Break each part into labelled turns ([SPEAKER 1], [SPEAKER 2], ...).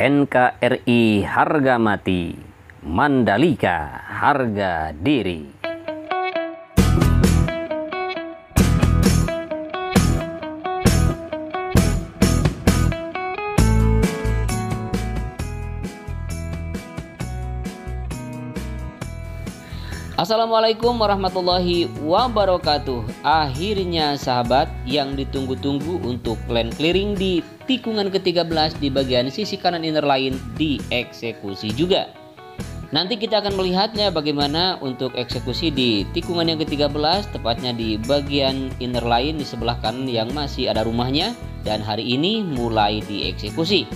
[SPEAKER 1] NKRI harga mati, Mandalika harga diri. Assalamualaikum warahmatullahi wabarakatuh. Akhirnya sahabat, yang ditunggu-tunggu untuk land clearing di tikungan ke-13 di bagian sisi kanan inner line dieksekusi juga. Nanti kita akan melihatnya bagaimana untuk eksekusi di tikungan yang ke-13, tepatnya di bagian inner line di sebelah kanan yang masih ada rumahnya, dan hari ini mulai dieksekusi.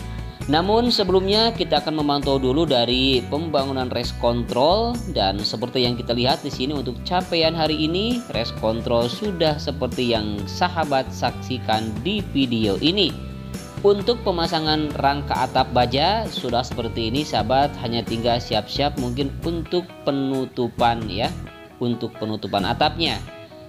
[SPEAKER 1] Namun sebelumnya kita akan memantau dulu dari pembangunan race control, dan seperti yang kita lihat di sini untuk capaian hari ini race control sudah seperti yang sahabat saksikan di video ini. Untuk pemasangan rangka atap baja sudah seperti ini sahabat, hanya tinggal siap-siap mungkin untuk penutupan ya, untuk penutupan atapnya.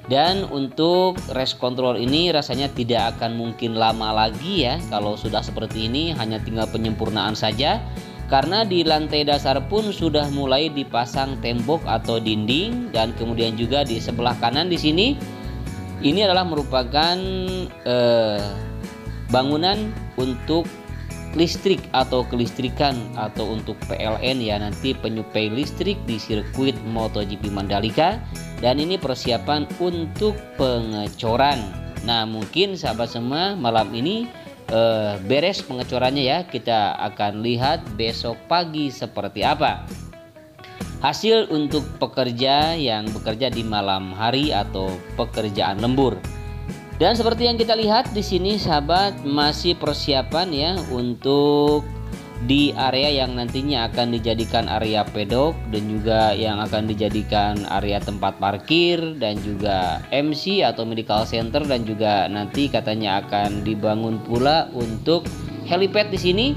[SPEAKER 1] Dan untuk race control ini rasanya tidak akan mungkin lama lagi ya. Kalau sudah seperti ini hanya tinggal penyempurnaan saja, karena di lantai dasar pun sudah mulai dipasang tembok atau dinding. Dan kemudian juga di sebelah kanan di sini ini adalah merupakan bangunan untuk listrik atau kelistrikan atau untuk PLN ya, nanti penyuplai listrik di sirkuit MotoGP Mandalika. Dan ini persiapan untuk pengecoran. Nah mungkin sahabat semua malam ini beres pengecorannya ya. Kita akan lihat besok pagi seperti apa hasil untuk pekerja yang bekerja di malam hari atau pekerjaan lembur. Dan seperti yang kita lihat di sini sahabat, masih persiapan ya untuk di area yang nantinya akan dijadikan area pedok, dan juga yang akan dijadikan area tempat parkir, dan juga MC atau medical center, dan juga nanti katanya akan dibangun pula untuk helipad di sini.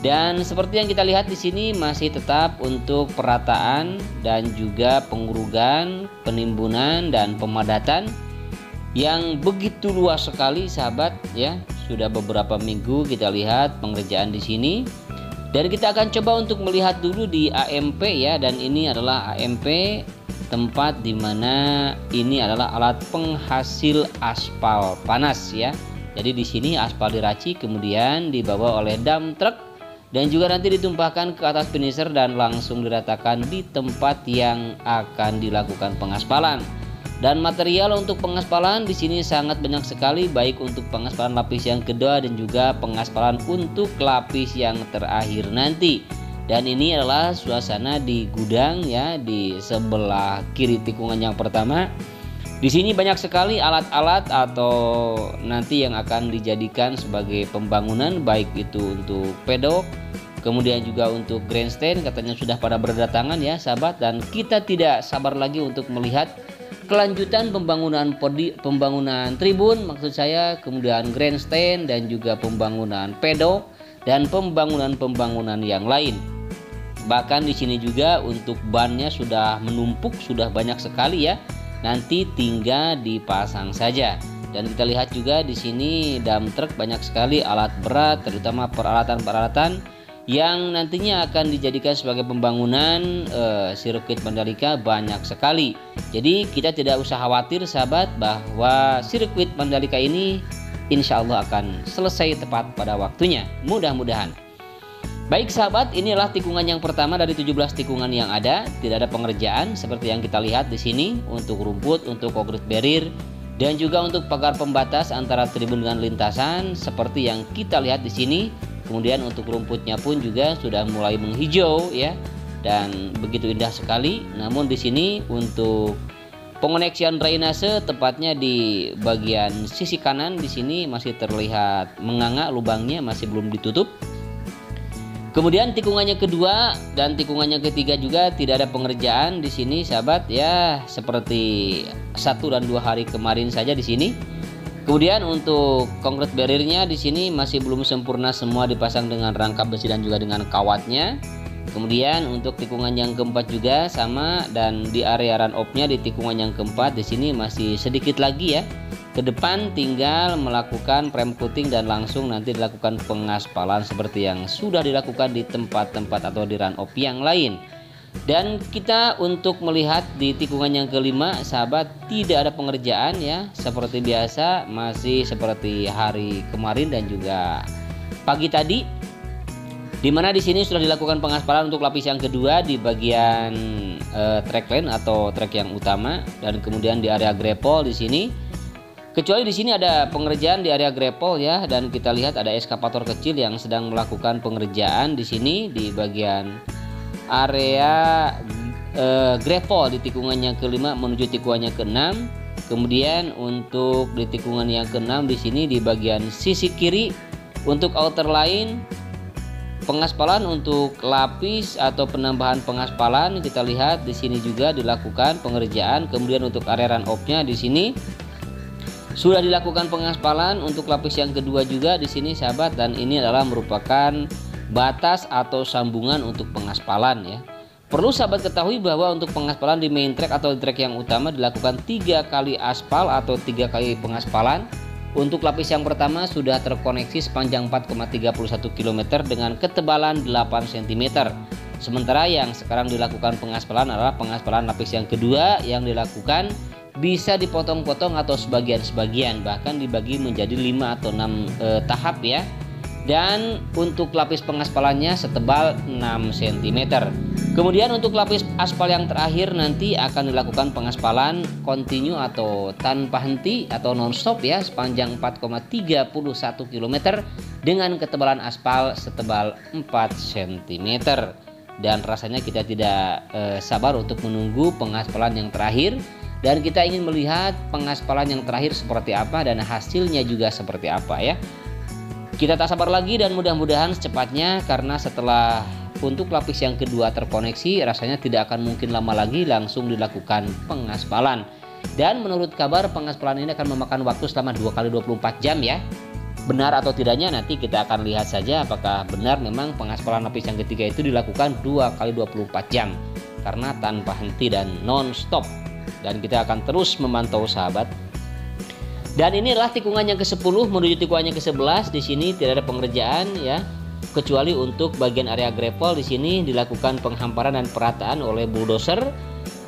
[SPEAKER 1] Dan seperti yang kita lihat di sini masih tetap untuk perataan dan juga pengurugan, penimbunan dan pemadatan yang begitu luas sekali sahabat ya. Sudah beberapa minggu kita lihat pengerjaan di sini. Dan kita akan coba untuk melihat dulu di AMP ya, dan ini adalah AMP tempat dimana ini adalah alat penghasil aspal panas ya. Jadi di sini aspal diraci kemudian dibawa oleh dump truck dan juga nanti ditumpahkan ke atas finisher dan langsung diratakan di tempat yang akan dilakukan pengaspalan. Dan material untuk pengaspalan di sini sangat banyak sekali, baik untuk pengaspalan lapis yang kedua dan juga pengaspalan untuk lapis yang terakhir nanti. Dan ini adalah suasana di gudang ya, di sebelah kiri tikungan yang pertama. Di sini banyak sekali alat-alat atau nanti yang akan dijadikan sebagai pembangunan, baik itu untuk pedok, kemudian juga untuk grandstand katanya sudah pada berdatangan ya sahabat. Dan kita tidak sabar lagi untuk melihat kelanjutan pembangunan tribun maksud saya, kemudian grandstand dan juga pembangunan pedok dan pembangunan yang lain. Bahkan di sini juga untuk bannya sudah menumpuk, sudah banyak sekali ya. Nanti tinggal dipasang saja. Dan kita lihat juga di sini dump truck banyak sekali alat berat, terutama peralatan-peralatan yang nantinya akan dijadikan sebagai pembangunan sirkuit Mandalika banyak sekali. Jadi kita tidak usah khawatir sahabat bahwa sirkuit Mandalika ini insya Allah akan selesai tepat pada waktunya, mudah-mudahan. Baik sahabat, inilah tikungan yang pertama dari 17 tikungan yang ada. Tidak ada pengerjaan seperti yang kita lihat di sini untuk rumput, untuk concrete barrier, dan juga untuk pagar pembatas antara tribun dengan lintasan seperti yang kita lihat di sini. Kemudian untuk rumputnya pun juga sudah mulai menghijau ya, dan begitu indah sekali. Namun di sini untuk pengoneksian drainase tepatnya di bagian sisi kanan di sini masih terlihat menganga, lubangnya masih belum ditutup. Kemudian tikungannya kedua dan tikungannya ketiga juga tidak ada pengerjaan di sini sahabat ya, seperti 1 dan 2 hari kemarin saja di sini. Kemudian untuk concrete barriernya di sini masih belum sempurna semua dipasang dengan rangka besi dan juga dengan kawatnya. Kemudian untuk tikungan yang keempat juga sama, dan di area run off-nya di tikungan yang keempat di sini masih sedikit lagi ya. Ke depan tinggal melakukan prem coating dan langsung nanti dilakukan pengaspalan seperti yang sudah dilakukan di tempat-tempat atau di run off yang lain. Dan kita untuk melihat di tikungan yang kelima sahabat, tidak ada pengerjaan ya, seperti biasa masih seperti hari kemarin dan juga pagi tadi, dimana di sini sudah dilakukan pengaspalan untuk lapis yang kedua di bagian track lane atau trek yang utama, dan kemudian di area gravel di sini, kecuali di sini ada pengerjaan di area gravel ya, dan kita lihat ada eskavator kecil yang sedang melakukan pengerjaan di sini di bagian area gravel di tikungan yang kelima menuju tikungan yang keenam. Kemudian untuk di tikungan yang keenam di sini di bagian sisi kiri untuk outer line pengaspalan untuk lapis atau penambahan pengaspalan, kita lihat di sini juga dilakukan pengerjaan. Kemudian untuk area run off-nya di sini sudah dilakukan pengaspalan untuk lapis yang kedua juga di sini sahabat, dan ini adalah merupakan batas atau sambungan untuk pengaspalan ya. Perlu sahabat ketahui bahwa untuk pengaspalan di main track atau di track yang utama dilakukan 3 kali aspal atau 3 kali pengaspalan. Untuk lapis yang pertama sudah terkoneksi sepanjang 4,31 km dengan ketebalan 8 cm. Sementara yang sekarang dilakukan pengaspalan adalah pengaspalan lapis yang kedua yang dilakukan bisa dipotong-potong atau sebagian-sebagian, bahkan dibagi menjadi 5 atau 6 tahap ya. Dan untuk lapis pengaspalannya setebal 6 cm. Kemudian untuk lapis aspal yang terakhir nanti akan dilakukan pengaspalan kontinu atau tanpa henti atau non-stop ya, sepanjang 4,31 km dengan ketebalan aspal setebal 4 cm. Dan rasanya kita tidak sabar untuk menunggu pengaspalan yang terakhir, dan kita ingin melihat pengaspalan yang terakhir seperti apa dan hasilnya juga seperti apa ya. Kita tak sabar lagi dan mudah-mudahan secepatnya, karena setelah untuk lapis yang kedua terkoneksi rasanya tidak akan mungkin lama lagi langsung dilakukan pengaspalan. Dan menurut kabar pengaspalan ini akan memakan waktu selama 2 kali 24 jam ya. Benar atau tidaknya nanti kita akan lihat saja apakah benar memang pengaspalan lapis yang ketiga itu dilakukan 2 kali 24 jam karena tanpa henti dan non-stop. Dan kita akan terus memantau sahabat. Dan ini adalah tikungan yang ke-10 menuju tikungan yang ke-11. Di sini tidak ada pengerjaan ya, kecuali untuk bagian area gravel di sini dilakukan penghamparan dan perataan oleh bulldozer.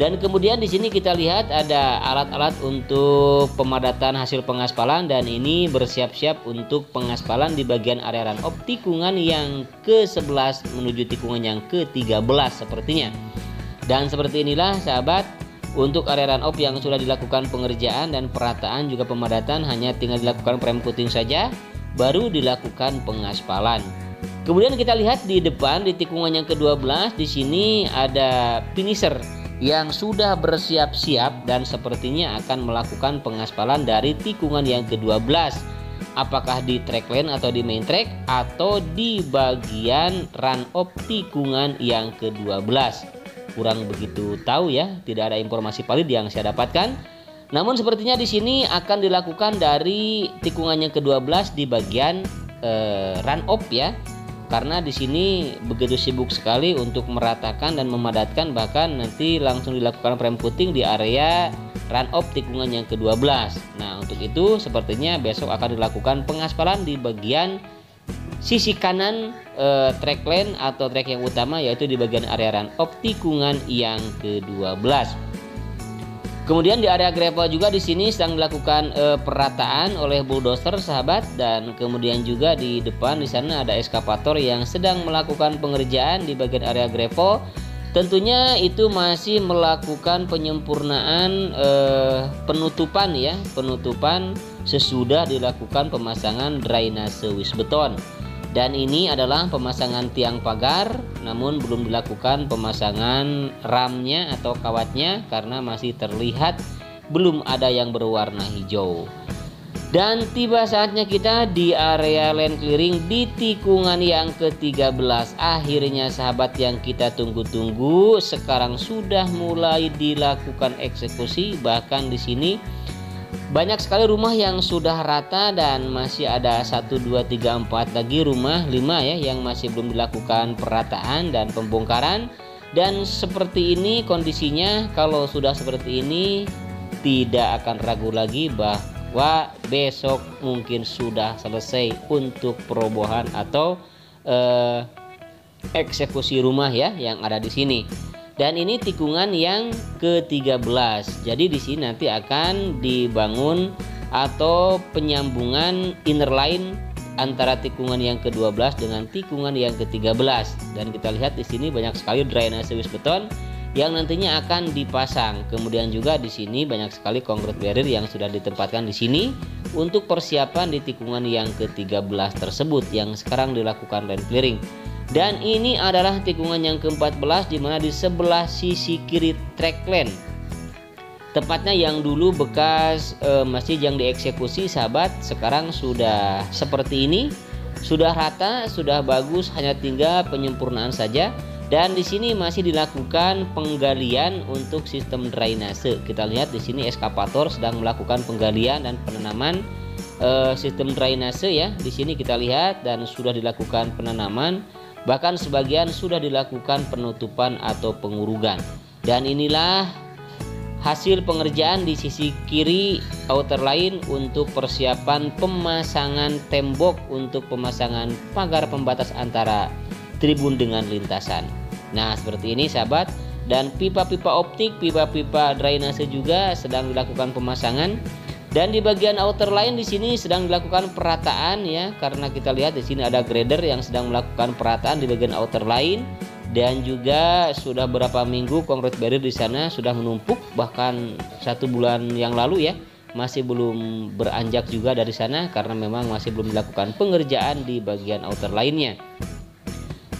[SPEAKER 1] Dan kemudian di sini kita lihat ada alat-alat untuk pemadatan hasil pengaspalan, dan ini bersiap-siap untuk pengaspalan di bagian area run off tikungan yang ke-11 menuju tikungan yang ke-13 sepertinya. Dan seperti inilah sahabat, untuk area run off yang sudah dilakukan pengerjaan dan perataan juga pemadatan, hanya tinggal dilakukan prem coating saja baru dilakukan pengaspalan. Kemudian kita lihat di depan di tikungan yang ke-12 di sini ada finisher yang sudah bersiap-siap dan sepertinya akan melakukan pengaspalan dari tikungan yang ke-12. Apakah di track lane atau di main track atau di bagian run off tikungan yang ke-12. Kurang begitu tahu ya, tidak ada informasi valid yang saya dapatkan. Namun sepertinya di sini akan dilakukan dari tikungan yang ke-12 di bagian run off ya. Karena di sini begitu sibuk sekali untuk meratakan dan memadatkan, bahkan nanti langsung dilakukan prem coating di area run off tikungan yang ke-12. Nah, untuk itu sepertinya besok akan dilakukan pengaspalan di bagian sisi kanan track lane atau track yang utama, yaitu di bagian area run off tikungan yang ke-12. Kemudian di area gravel juga di sini sedang dilakukan perataan oleh bulldozer sahabat, dan kemudian juga di depan di sana ada eskavator yang sedang melakukan pengerjaan di bagian area gravel. Tentunya itu masih melakukan penyempurnaan penutupan ya, penutupan sesudah dilakukan pemasangan drainase wis beton. Dan ini adalah pemasangan tiang pagar, namun belum dilakukan pemasangan ramnya atau kawatnya karena masih terlihat belum ada yang berwarna hijau. Dan tiba saatnya kita di area land clearing di tikungan yang ke-13. Akhirnya sahabat yang kita tunggu-tunggu sekarang sudah mulai dilakukan eksekusi. Bahkan di sini Banyak sekali rumah yang sudah rata dan masih ada 1, 2, 3, 4 lagi rumah 5 ya yang masih belum dilakukan perataan dan pembongkaran. Dan seperti ini kondisinya, kalau sudah seperti ini tidak akan ragu lagi bahwa besok mungkin sudah selesai untuk perobohan atau eksekusi rumah ya yang ada di sini. Dan ini tikungan yang ke-13. Jadi di sini nanti akan dibangun atau penyambungan inner line antara tikungan yang ke-12 dengan tikungan yang ke-13. Dan kita lihat di sini banyak sekali drainase wis beton yang nantinya akan dipasang. Kemudian juga di sini banyak sekali concrete barrier yang sudah ditempatkan di sini untuk persiapan di tikungan yang ke-13 tersebut yang sekarang dilakukan land clearing. Dan ini adalah tikungan yang ke-14 di mana di sebelah sisi kiri track lane. Tepatnya yang dulu bekas masjid yang dieksekusi sahabat, sekarang sudah seperti ini. Sudah rata, sudah bagus, hanya tinggal penyempurnaan saja. Dan di sini masih dilakukan penggalian untuk sistem drainase. Kita lihat di sini eskavator sedang melakukan penggalian dan penanaman sistem drainase ya. Di sini kita lihat dan sudah dilakukan penanaman. Bahkan sebagian sudah dilakukan penutupan atau pengurugan. Dan inilah hasil pengerjaan di sisi kiri outer line untuk persiapan pemasangan tembok untuk pemasangan pagar pembatas antara tribun dengan lintasan. Nah seperti ini sahabat. Dan pipa-pipa optik, pipa-pipa drainase juga sedang dilakukan pemasangan. Dan di bagian outer line di sini sedang dilakukan perataan ya, karena kita lihat di sini ada grader yang sedang melakukan perataan di bagian outer line. Dan juga sudah beberapa minggu concrete barrier di sana sudah menumpuk, bahkan 1 bulan yang lalu ya, masih belum beranjak juga dari sana karena memang masih belum dilakukan pengerjaan di bagian outer line-nya.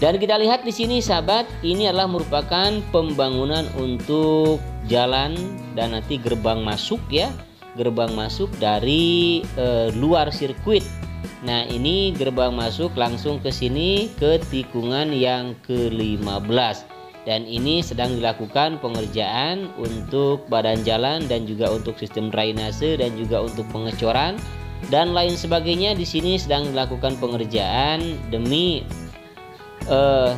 [SPEAKER 1] Dan kita lihat di sini sahabat, ini adalah merupakan pembangunan untuk jalan dan nanti gerbang masuk ya. Gerbang masuk dari luar sirkuit. Nah ini gerbang masuk langsung ke sini ke tikungan yang ke-15. Dan ini sedang dilakukan pengerjaan untuk badan jalan dan juga untuk sistem drainase dan juga untuk pengecoran dan lain sebagainya. Di sini sedang dilakukan pengerjaan demi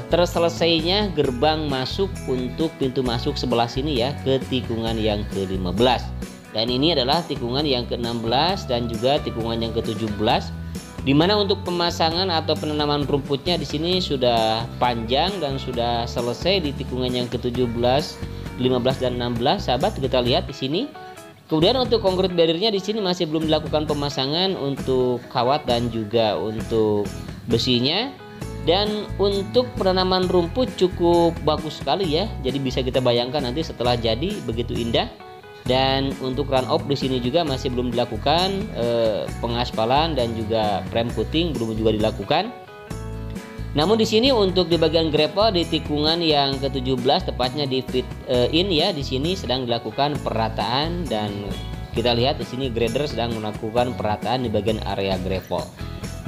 [SPEAKER 1] terselesainya gerbang masuk untuk pintu masuk sebelah sini ya ke tikungan yang ke-15. Dan ini adalah tikungan yang ke-16 dan juga tikungan yang ke-17, di mana untuk pemasangan atau penanaman rumputnya di sini sudah panjang dan sudah selesai di tikungan yang ke-17, 15 dan 16. Sahabat kita lihat di sini. Kemudian untuk concrete barrier-nya di sini masih belum dilakukan pemasangan untuk kawat dan juga untuk besinya. Dan untuk penanaman rumput cukup bagus sekali ya. Jadi bisa kita bayangkan nanti setelah jadi begitu indah. Dan untuk run off di sini juga masih belum dilakukan pengaspalan dan juga frame putting belum juga dilakukan. Namun di sini untuk di bagian gravel di tikungan yang ke-17 tepatnya di fit in ya, di sini sedang dilakukan perataan dan kita lihat di sini grader sedang melakukan perataan di bagian area gravel.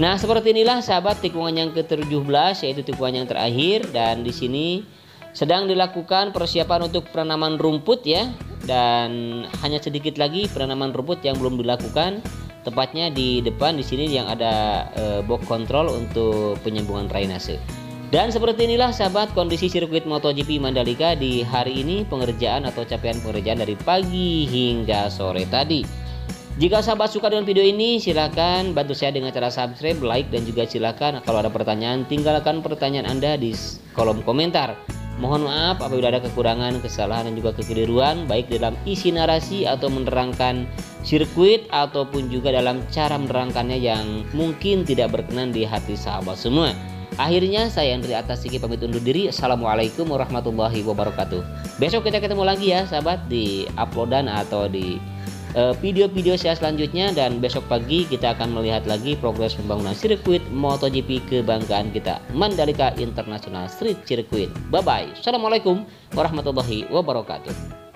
[SPEAKER 1] Nah, seperti inilah sahabat tikungan yang ke-17 yaitu tikungan yang terakhir dan di sini sedang dilakukan persiapan untuk penanaman rumput ya. Dan hanya sedikit lagi penanaman rumput yang belum dilakukan, tepatnya di depan di sini yang ada box control untuk penyambungan drainase. Dan seperti inilah sahabat kondisi sirkuit MotoGP Mandalika di hari ini, pengerjaan atau capaian pengerjaan dari pagi hingga sore tadi. Jika sahabat suka dengan video ini, silakan bantu saya dengan cara subscribe, like, dan juga silakan kalau ada pertanyaan tinggalkan pertanyaan Anda di kolom komentar. Mohon maaf apabila ada kekurangan, kesalahan dan juga kekeliruan baik dalam isi narasi atau menerangkan sirkuit ataupun juga dalam cara menerangkannya yang mungkin tidak berkenan di hati sahabat semua. Akhirnya saya Andri Atasiki pamit undur diri. Assalamualaikum warahmatullahi wabarakatuh. Besok kita ketemu lagi ya sahabat di uploadan atau di video-video saya selanjutnya, dan besok pagi kita akan melihat lagi progres pembangunan sirkuit MotoGP kebanggaan kita, Mandalika International Street Circuit. Bye bye. Assalamualaikum warahmatullahi wabarakatuh.